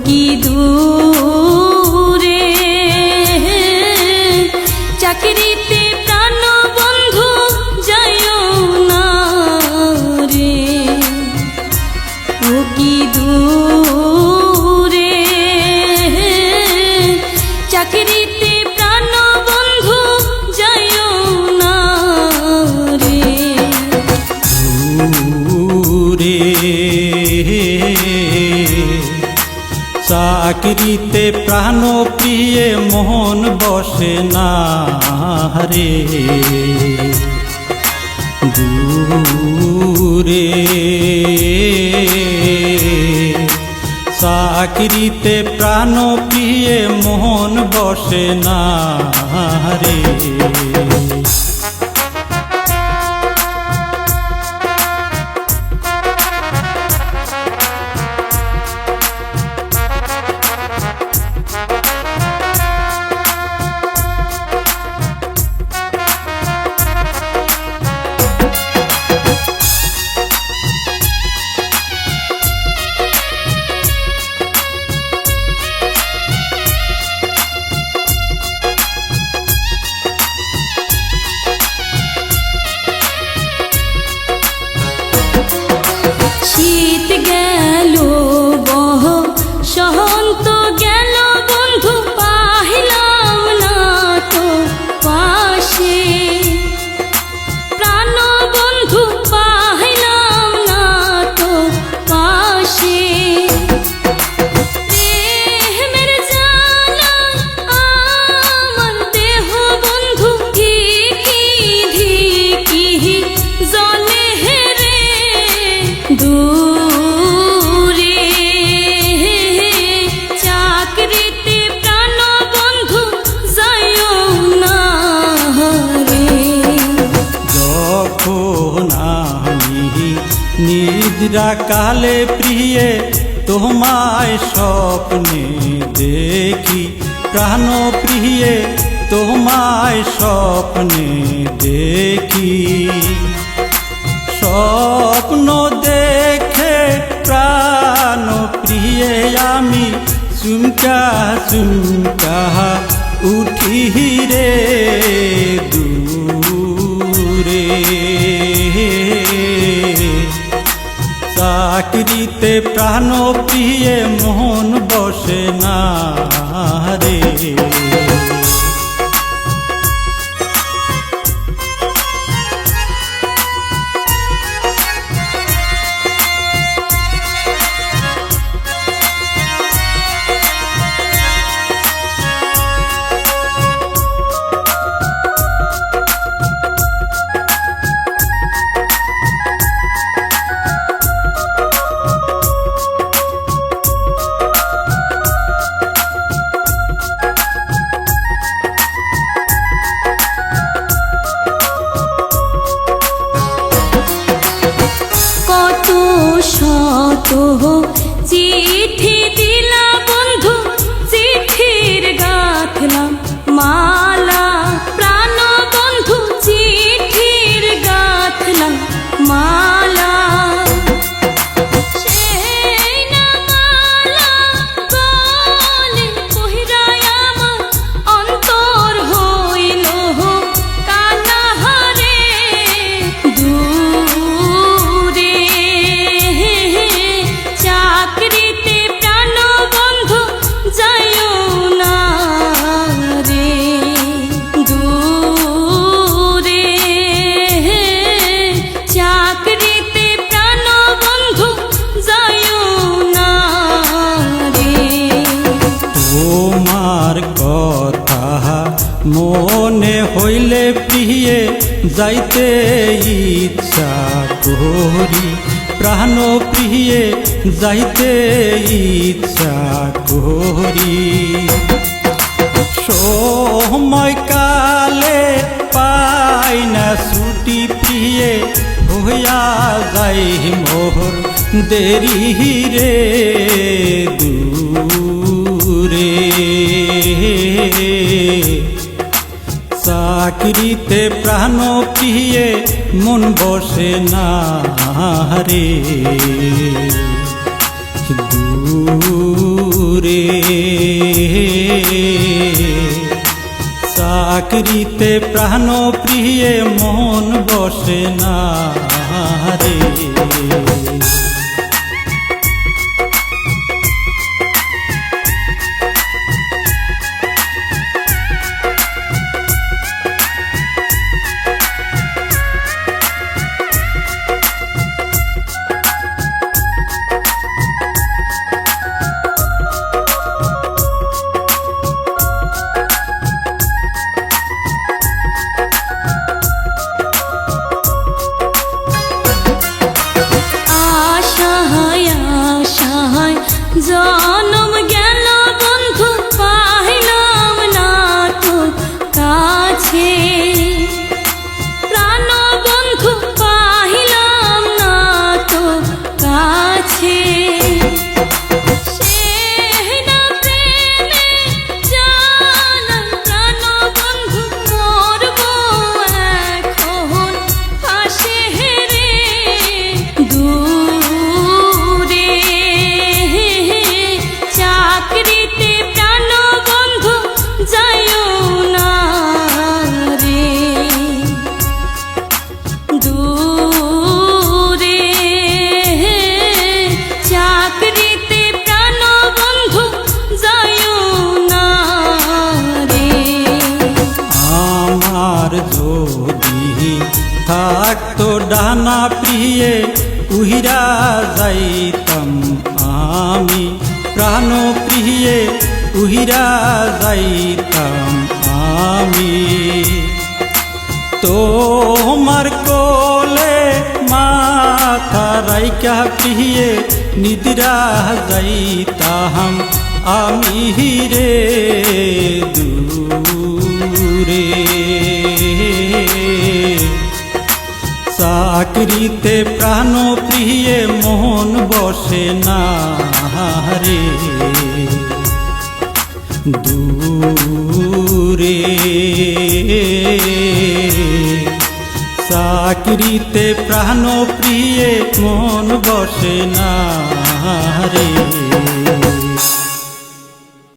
কি দূরে চাকরিতে প্রাণ বন্ধু যাইও না রে, ও কি দূরে চাকরিতে প্রাণ বন্ধু যাইও না রে। দূরে চাকরিতে প্রাণ প্রিয়ে মন বসে না রে, দূরে চাকরিতে প্রাণ প্রিয়ে মন বসে না রে। শীত গেল বহ সহন্ত গেল বন্ধু পাহিলাম না তো পাশে, প্রাণ বন্ধু পাহিলাম না তো পাশে। প্রেমের জ্বালা আমার দেহ বন্ধু ধিকি ধিকি জ্বলে রে, দূরে চাকরিতে প্রাণ বন্ধু যাইও না রে। যখন আমি নিদ্রা কালে প্রিয়ে তোমায় স্বপ্নে দেখি, প্রাণ প্রিয়ে তোমায় স্বপ্নে দেখি, স্বপ্ন দেখে প্রাণ প্রিয়ে আমি চুমকা চুমকা উঠি রে, দূরে চাকরিতে প্রাণ প্রিয়ে মন বসে না রে। কত শত চিঠি দিলা বন্ধু, চিঠির গাঁথলাম মালা, প্রাণ বন্ধু চিঠির গাঁথলাম মালা। সেই না মালা গলে কহিরায় আমার অন্তর হইল কানাহারে, দূরে চাকরিতে প্রাণ বন্ধু যাইও না রে, দূরে চাকরিতে প্রাণ বন্ধু যাইও না রে। তোমার কথা মনে হইলে প্রিয়ে যাইতে ইচ্ছা প্রাণ প্রিয়ে যাইতে ইচ্ছা করি, সময় কালে পাই না ছুটি প্রিয়ে, হইয়া যাই মোর দেরি রে দূরে। চাকরিতে প্রাণ প্রিয়ে মন বসে না রে দূরে। চাকরিতে প্রাণ প্রিয়ে মন বসে না রে। আশায় আশায় জনম গেল বন্ধু, পাইলাম না তো কাছে। প্রাণ বন্ধু পাইলাম না তো কাছে। সে না প্রেমে জানাই প্রাণ বন্ধু, মরব এখন হাসে রে দূরে। চাকরিতে প্রাণ বন্ধু যাইও না রে দূরে। চাকরিতে প্রাণ বন্ধু যাইও না রে। আমার যদি থাকতো ডানা প্রিয়ে, উহিরা যাইতাম আমি প্রাণ প্রিয়ে, উহিরা যাইতাম আমি। তোমার কোলে মাথা রাইকা প্রিয়ে, নিদ্রা যাইতাম আমি রে দূরে। চাকরিতে প্রাণ প্রিয়ে মন বসে না রে দূরে। চাকরিতে প্রাণ প্রিয়ে মন বসে না রে।